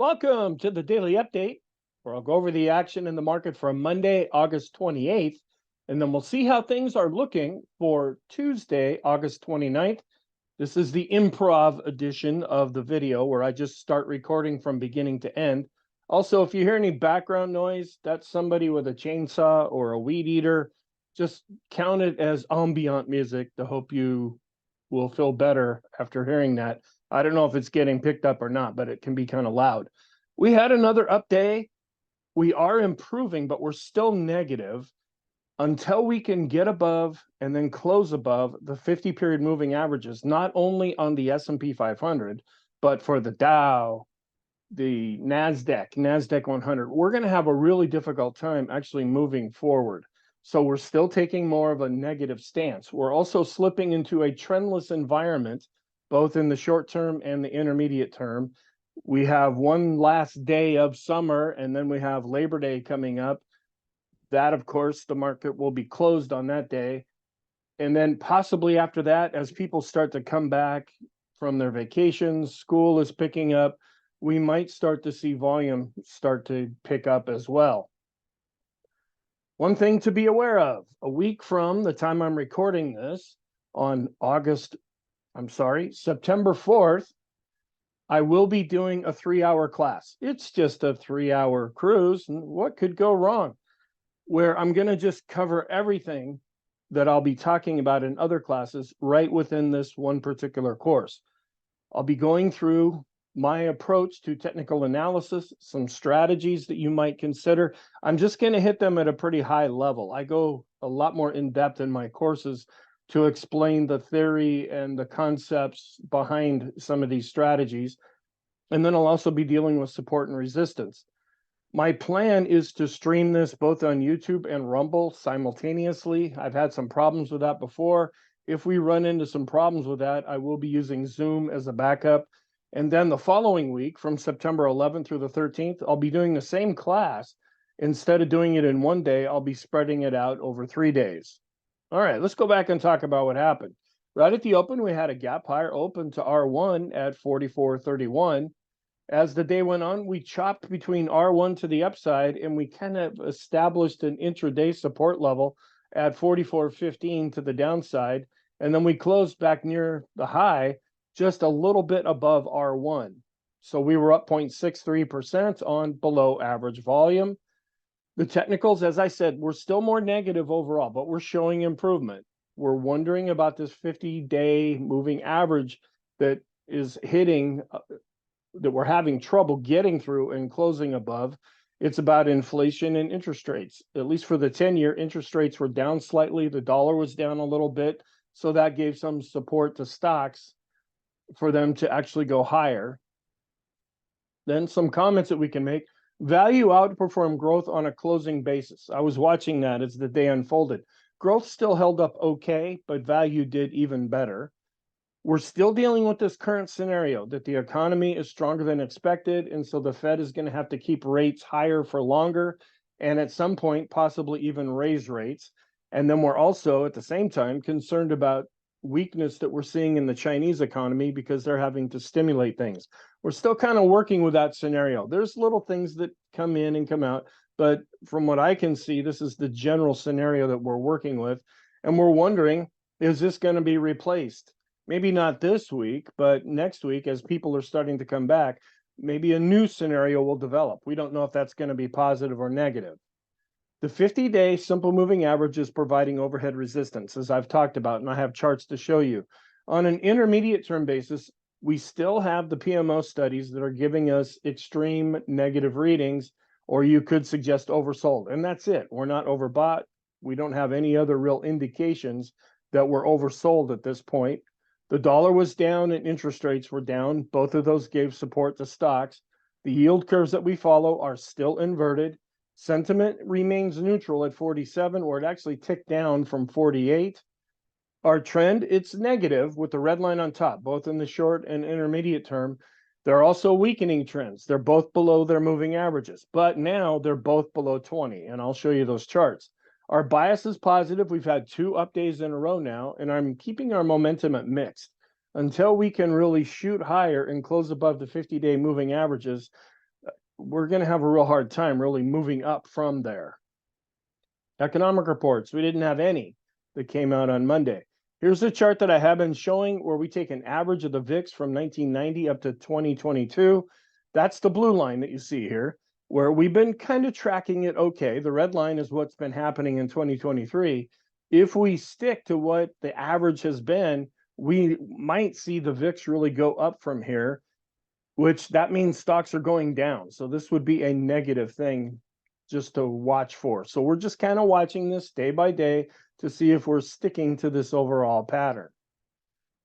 Welcome to the daily update, where I'll go over the action in the market for Monday, August 28th, and then we'll see how things are looking for Tuesday, August 29th. This is the improv edition of the video where I just start recording from beginning to end. Also, if you hear any background noise, that's somebody with a chainsaw or a weed eater. Just count it as ambient music to hope you will feel better after hearing that. I don't know if it's getting picked up or not, but it can be kind of loud. We had another up day. We are improving, but we're still negative until we can get above and then close above the 50-period moving averages, not only on the S&P 500, but for the Dow, the NASDAQ 100. We're going to have a really difficult time actually moving forward. So we're still taking more of a negative stance. We're also slipping into a trendless environment, both in the short term and the intermediate term. We have one last day of summer, and then we have Labor Day coming up. That, of course, the market will be closed on that day. And then possibly after that, as people start to come back from their vacations, school is picking up, we might start to see volume start to pick up as well. One thing to be aware of, a week from the time I'm recording this on September 4th, I will be doing a 3-hour class. It's just a 3-hour cruise. And what could go wrong? Where I'm going to just cover everything that I'll be talking about in other classes right within this one particular course. I'll be going through my approach to technical analysis, some strategies that you might consider. I'm just going to hit them at a pretty high level. I go a lot more in depth in my courses to explain the theory and the concepts behind some of these strategies. And then I'll also be dealing with support and resistance. My plan is to stream this both on YouTube and Rumble simultaneously. I've had some problems with that before. If we run into some problems with that, I will be using Zoom as a backup. And then the following week, from September 11th through the 13th, I'll be doing the same class. Instead of doing it in one day, I'll be spreading it out over 3 days. All right, let's go back and talk about what happened. Right at the open, we had a gap higher open to R1 at 44.31. As the day went on, we chopped between R1 to the upside, and we kind of established an intraday support level at 44.15 to the downside. And then we closed back near the high, just a little bit above R1. So we were up 0.63% on below average volume. The technicals, as I said, we're still more negative overall, but we're showing improvement. We're wondering about this 50-day moving average that is hitting, that we're having trouble getting through and closing above. It's about inflation and interest rates. At least for the 10-year, interest rates were down slightly. The dollar was down a little bit. So that gave some support to stocks for them to actually go higher. Then some comments that we can make. Value outperformed growth on a closing basis. I was watching that as the day unfolded. Growth still held up okay, but value did even better. We're still dealing with this current scenario that the economy is stronger than expected, and so the Fed is going to have to keep rates higher for longer, and at some point possibly even raise rates. And then we're also at the same time concerned about weakness that we're seeing in the Chinese economy because they're having to stimulate things. We're still kind of working with that scenario. There's little things that come in and come out, but from what I can see, this is the general scenario that we're working with. And we're wondering, is this going to be replaced? Maybe not this week, but next week, as people are starting to come back, maybe a new scenario will develop. We don't know if that's going to be positive or negative. The 50-day simple moving average is providing overhead resistance, as I've talked about, and I have charts to show you. On an intermediate term basis, we still have the PMO studies that are giving us extreme negative readings, or you could suggest oversold. And that's it. We're not overbought. We don't have any other real indications that we're oversold at this point. The dollar was down and interest rates were down. Both of those gave support to stocks. The yield curves that we follow are still inverted. Sentiment remains neutral at 47, where it actually ticked down from 48. Our trend, it's negative with the red line on top, both in the short and intermediate term. There are also weakening trends. They're both below their moving averages, but now they're both below 20, and I'll show you those charts. Our bias is positive. We've had 2 up days in a row now, and I'm keeping our momentum at mixed. Until we can really shoot higher and close above the 50-day moving averages, we're going to have a real hard time really moving up from there. Economic reports, we didn't have any that came out on Monday. Here's a chart that I have been showing where we take an average of the VIX from 1990 up to 2022. That's the blue line that you see here, where we've been kind of tracking it okay. The red line is what's been happening in 2023. If we stick to what the average has been, we might see the VIX really go up from here, which that means stocks are going down. So this would be a negative thing just to watch for. So we're just kind of watching this day by day to see if we're sticking to this overall pattern.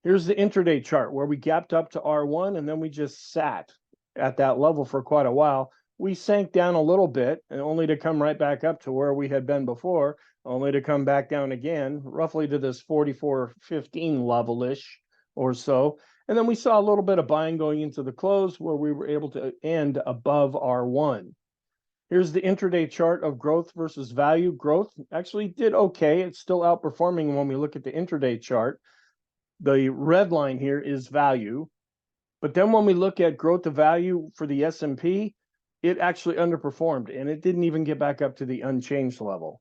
Here's the intraday chart where we gapped up to R1 and then we just sat at that level for quite a while. We sank down a little bit and only to come right back up to where we had been before, only to come back down again, roughly to this 44.15 level-ish or so. And then we saw a little bit of buying going into the close where we were able to end above R1. Here's the intraday chart of growth versus value. Growth actually did okay. It's still outperforming when we look at the intraday chart. The red line here is value. But then when we look at growth to value for the S&P, it actually underperformed and it didn't even get back up to the unchanged level.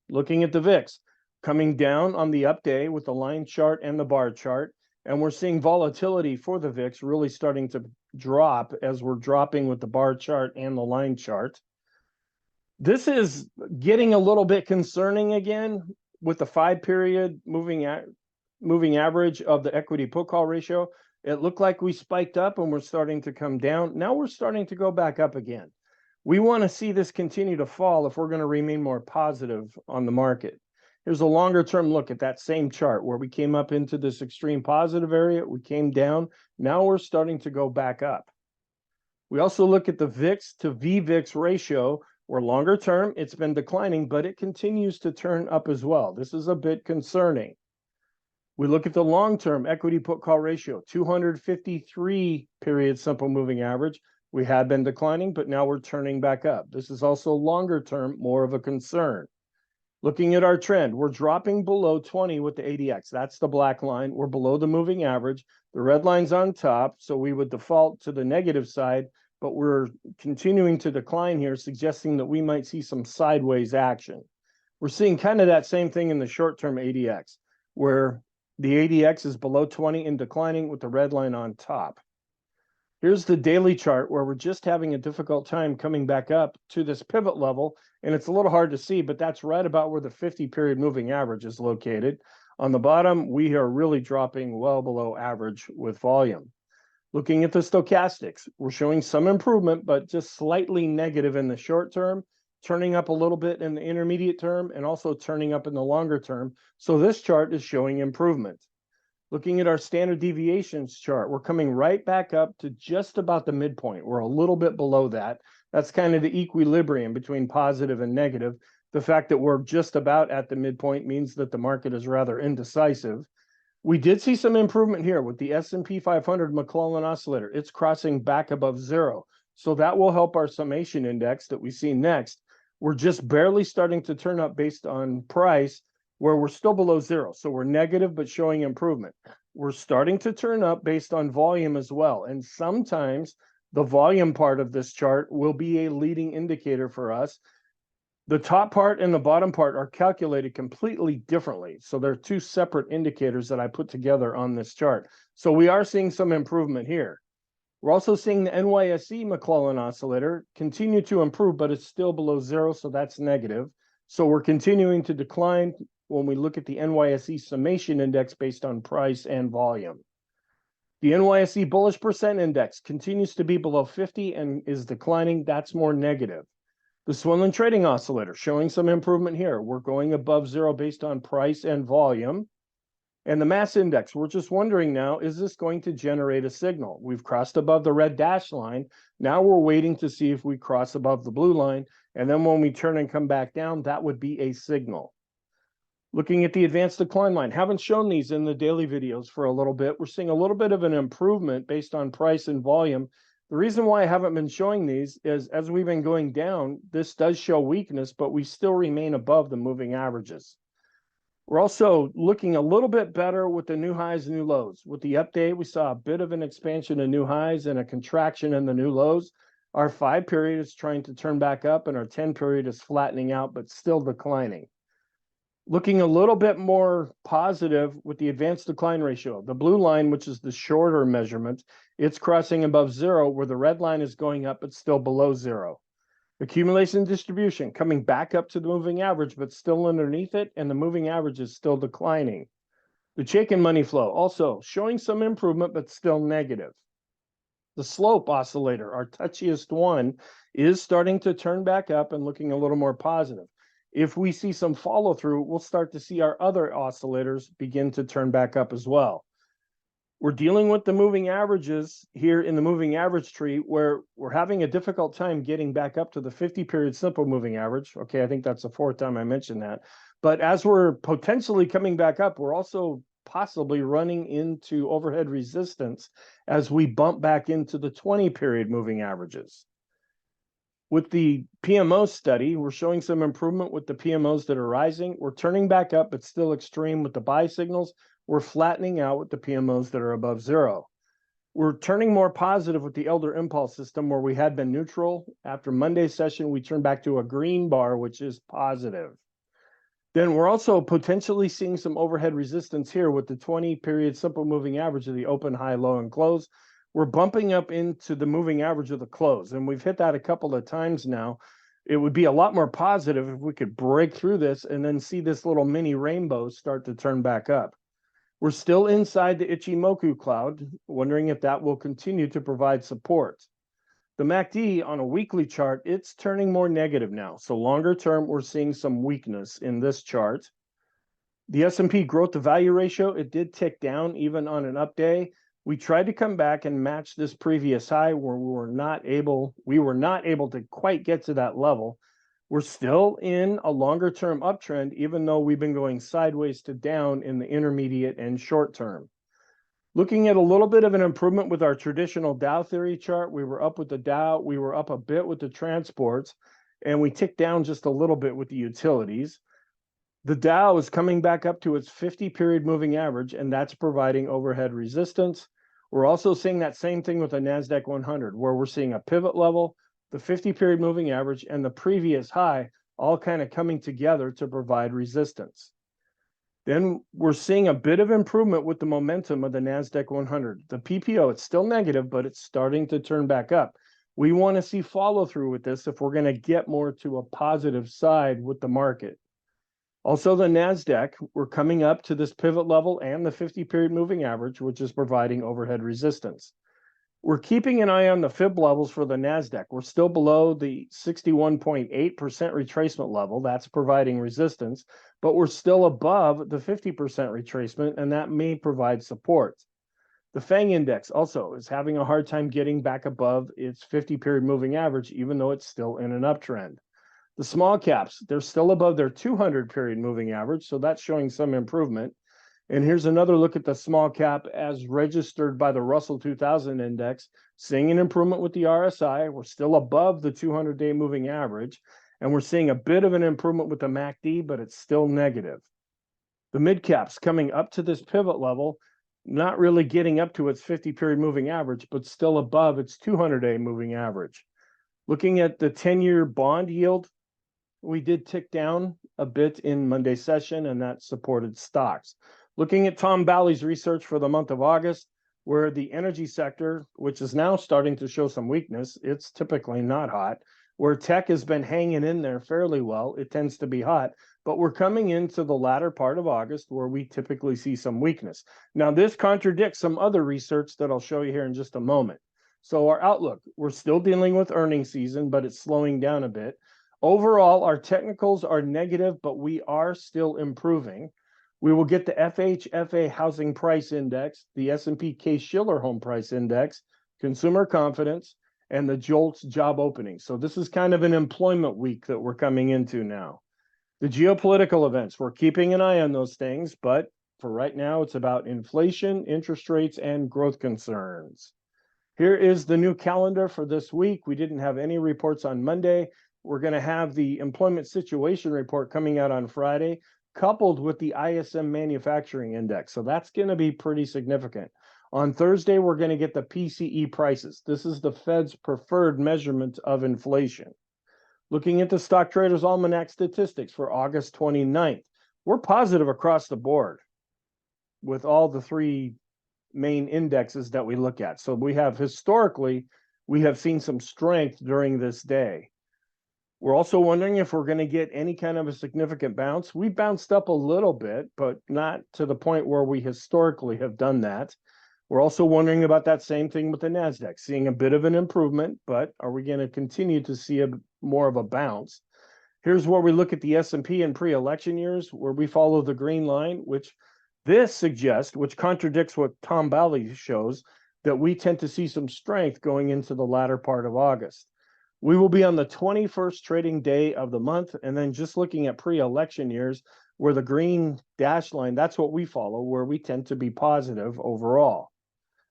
Looking at the VIX, coming down on the up day with the line chart and the bar chart, and we're seeing volatility for the VIX really starting to drop as we're dropping with the bar chart and the line chart. This is getting a little bit concerning again with the 5-period moving average of the equity put call ratio. It looked like we spiked up and we're starting to come down. Now we're starting to go back up again. We want to see this continue to fall if we're going to remain more positive on the market. Here's a longer term look at that same chart where we came up into this extreme positive area. We came down. Now we're starting to go back up. We also look at the VIX to VVIX ratio, where longer term it's been declining, but it continues to turn up as well. This is a bit concerning. We look at the long-term equity put call ratio, 253 period simple moving average. We had been declining, but now we're turning back up. This is also longer term, more of a concern. Looking at our trend, we're dropping below 20 with the ADX. That's the black line. We're below the moving average. The red line's on top, so we would default to the negative side, but we're continuing to decline here, suggesting that we might see some sideways action. We're seeing kind of that same thing in the short-term ADX, where the ADX is below 20 and declining with the red line on top. Here's the daily chart where we're just having a difficult time coming back up to this pivot level. And it's a little hard to see, but that's right about where the 50-period moving average is located. On the bottom, we are really dropping well below average with volume. Looking at the stochastics, we're showing some improvement, but just slightly negative in the short term, turning up a little bit in the intermediate term, and also turning up in the longer term. So this chart is showing improvement. Looking at our standard deviations chart, we're coming right back up to just about the midpoint. We're a little bit below that. That's kind of the equilibrium between positive and negative. The fact that we're just about at the midpoint means that the market is rather indecisive. We did see some improvement here with the S&P 500 McClellan oscillator. It's crossing back above zero. So that will help our summation index that we see next. We're just barely starting to turn up based on price, where we're still below zero. So we're negative, but showing improvement. We're starting to turn up based on volume as well. And sometimes the volume part of this chart will be a leading indicator for us. The top part and the bottom part are calculated completely differently. So they're two separate indicators that I put together on this chart. So we are seeing some improvement here. We're also seeing the NYSE McClellan oscillator continue to improve, but it's still below zero. So that's negative. So we're continuing to decline when we look at the NYSE summation index based on price and volume. The NYSE bullish percent index continues to be below 50 and is declining. That's more negative. The Swenlin trading oscillator showing some improvement here. We're going above zero based on price and volume. And the mass index, we're just wondering now, is this going to generate a signal? We've crossed above the red dash line. Now we're waiting to see if we cross above the blue line. And then when we turn and come back down, that would be a signal. Looking at the advanced decline line, haven't shown these in the daily videos for a little bit. We're seeing a little bit of an improvement based on price and volume. The reason why I haven't been showing these is as we've been going down, this does show weakness, but we still remain above the moving averages. We're also looking a little bit better with the new highs and new lows. With the update, we saw a bit of an expansion of new highs and a contraction in the new lows. Our 5 period is trying to turn back up, and our 10 period is flattening out, but still declining. Looking a little bit more positive with the advanced decline ratio. The blue line, which is the shorter measurement, it's crossing above zero, where the red line is going up, but still below zero. Accumulation distribution coming back up to the moving average, but still underneath it, and the moving average is still declining. The Chaikin money flow also showing some improvement, but still negative. The slope oscillator, our touchiest one, is starting to turn back up and looking a little more positive. If we see some follow through, we'll start to see our other oscillators begin to turn back up as well. We're dealing with the moving averages here in the moving average tree, where we're having a difficult time getting back up to the 50-period simple moving average. Okay, I think that's the 4th time I mentioned that. But as we're potentially coming back up, we're also possibly running into overhead resistance as we bump back into the 20-period moving averages. With the PMO study, we're showing some improvement with the PMOs that are rising. We're turning back up, but still extreme with the buy signals. We're flattening out with the PMOs that are above zero. We're turning more positive with the Elder Impulse system, where we had been neutral. After Monday's session, we turned back to a green bar, which is positive. Then we're also potentially seeing some overhead resistance here with the 20-period simple moving average of the open, high, low, and close. We're bumping up into the moving average of the close, and we've hit that a couple of times now. It would be a lot more positive if we could break through this and then see this little mini rainbow start to turn back up. We're still inside the Ichimoku cloud, wondering if that will continue to provide support. The MACD on a weekly chart, it's turning more negative now. So longer term, we're seeing some weakness in this chart. The S&P growth to value ratio, it did tick down even on an up day. We tried to come back and match this previous high where we were not able to quite get to that level. We're still in a longer term uptrend, even though we've been going sideways to down in the intermediate and short term. Looking at a little bit of an improvement with our traditional Dow theory chart, we were up with the Dow, we were up a bit with the transports, and we ticked down just a little bit with the utilities. The Dow is coming back up to its 50-period moving average, and that's providing overhead resistance. We're also seeing that same thing with the NASDAQ 100, where we're seeing a pivot level, the 50-period moving average, and the previous high all kind of coming together to provide resistance. Then we're seeing a bit of improvement with the momentum of the NASDAQ 100. The PPO, it's still negative, but it's starting to turn back up. We want to see follow through with this if we're going to get more to a positive side with the market. Also, the NASDAQ, we're coming up to this pivot level and the 50-period moving average, which is providing overhead resistance. We're keeping an eye on the fib levels for the NASDAQ. We're still below the 61.8% retracement level. That's providing resistance, but we're still above the 50% retracement, and that may provide support. The FANG index also is having a hard time getting back above its 50-period moving average, even though it's still in an uptrend. The small caps, they're still above their 200-period moving average, so that's showing some improvement. And here's another look at the small cap as registered by the Russell 2000 index, seeing an improvement with the RSI. We're still above the 200-day moving average, and we're seeing a bit of an improvement with the MACD, but it's still negative. The mid caps coming up to this pivot level, not really getting up to its 50-period moving average, but still above its 200-day moving average. Looking at the 10-year bond yield, we did tick down a bit in Monday's session, and that supported stocks. Looking at Tom Bowley's research for the month of August, where the energy sector, which is now starting to show some weakness, it's typically not hot. Where tech has been hanging in there fairly well, it tends to be hot. But we're coming into the latter part of August where we typically see some weakness. Now, this contradicts some other research that I'll show you here in just a moment. So our outlook, we're still dealing with earnings season, but it's slowing down a bit. Overall, our technicals are negative, but we are still improving. We will get the FHFA Housing Price Index, the S&P Case-Shiller Home Price Index, consumer confidence, and the JOLTS job openings. So this is kind of an employment week that we're coming into now. The geopolitical events, we're keeping an eye on those things, but for right now, it's about inflation, interest rates, and growth concerns. Here is the new calendar for this week. We didn't have any reports on Monday. We're going to have the employment situation report coming out on Friday, coupled with the ISM manufacturing index. So that's going to be pretty significant. On Thursday, we're going to get the PCE prices. This is the Fed's preferred measurement of inflation. Looking at the Stock Traders Almanac statistics for August 29th, we're positive across the board with all the three main indexes that we look at. So we have historically, we have seen some strength during this day. We're also wondering if we're going to get any kind of a significant bounce. We bounced up a little bit, but not to the point where we historically have done that. We're also wondering about that same thing with the NASDAQ, seeing a bit of an improvement, but are we going to continue to see more of a bounce? Here's where we look at the S&P in pre-election years, where we follow the green line, which this suggests, which contradicts what Tom Bowley shows, that we tend to see some strength going into the latter part of August. We will be on the 21st trading day of the month, and then just looking at pre-election years, where the green dash line, that's what we follow, where we tend to be positive overall.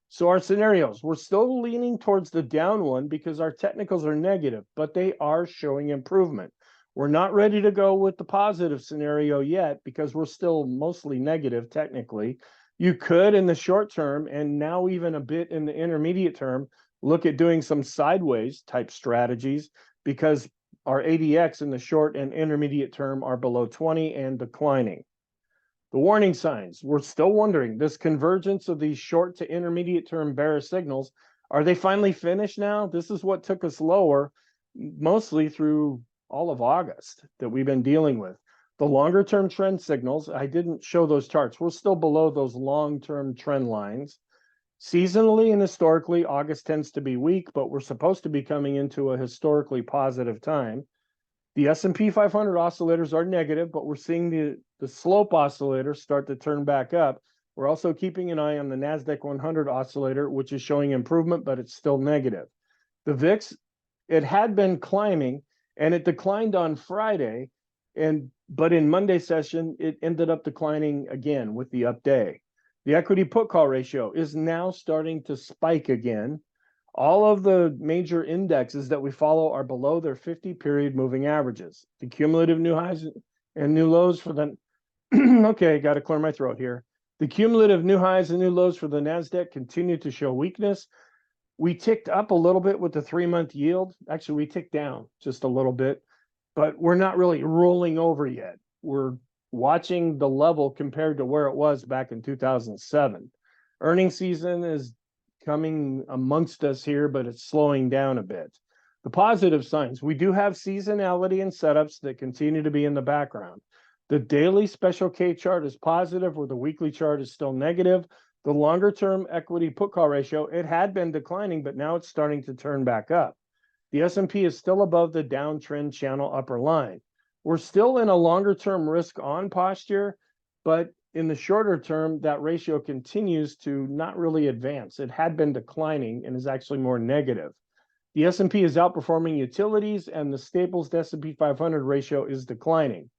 So our scenarios, we're still leaning towards the down one because our technicals are negative, but they are showing improvement. We're not ready to go with the positive scenario yet because we're still mostly negative technically. You could in the short term, and now even a bit in the intermediate term, look at doing some sideways type strategies because our ADX in the short and intermediate term are below 20 and declining. The warning signs, we're still wondering, this convergence of these short to intermediate term bearish signals, are they finally finished now? This is what took us lower, mostly through all of August that we've been dealing with. The longer term trend signals, I didn't show those charts. We're still below those long-term trend lines. Seasonally and historically, August tends to be weak, but we're supposed to be coming into a historically positive time. The S&P 500 oscillators are negative, but we're seeing the slope oscillator start to turn back up. We're also keeping an eye on the NASDAQ 100 oscillator, which is showing improvement, but it's still negative. The VIX, it had been climbing, and it declined on Friday, but in Monday's session, it ended up declining again with the up day. The equity put call ratio is now starting to spike again. All of the major indexes that we follow are below their 50-period moving averages. The cumulative new highs and new lows for the okay, got to clear my throat here. The cumulative new highs and new lows for the NASDAQ continue to show weakness. We ticked up a little bit with the 3-month yield. Actually, we ticked down just a little bit, but we're not really rolling over yet. We're watching the level compared to where it was back in 2007. Earnings season is coming amongst us here, but it's slowing down a bit. The positive signs, we do have seasonality and setups that continue to be in the background. The daily special K chart is positive, where the weekly chart is still negative. The longer term equity put call ratio, it had been declining, but now it's starting to turn back up. The S&P is still above the downtrend channel upper line. We're still in a longer term risk on posture, but in the shorter term, that ratio continues to not really advance. It had been declining and is actually more negative. The S&P is outperforming utilities, and the staples to S&P 500 ratio is declining.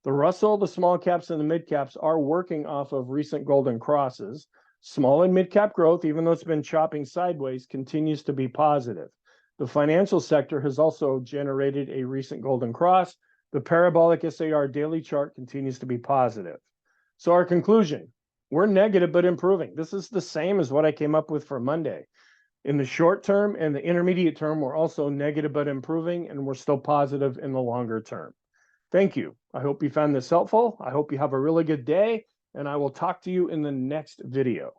The Russell, the small caps, and the mid caps are working off of recent golden crosses. Small and mid cap growth, even though it's been chopping sideways, continues to be positive. The financial sector has also generated a recent golden cross. The parabolic SAR daily chart continues to be positive. So our conclusion, we're negative but improving. This is the same as what I came up with for Monday. In the short term and the intermediate term, we're also negative but improving, and we're still positive in the longer term. Thank you. I hope you found this helpful. I hope you have a really good day, and I will talk to you in the next video.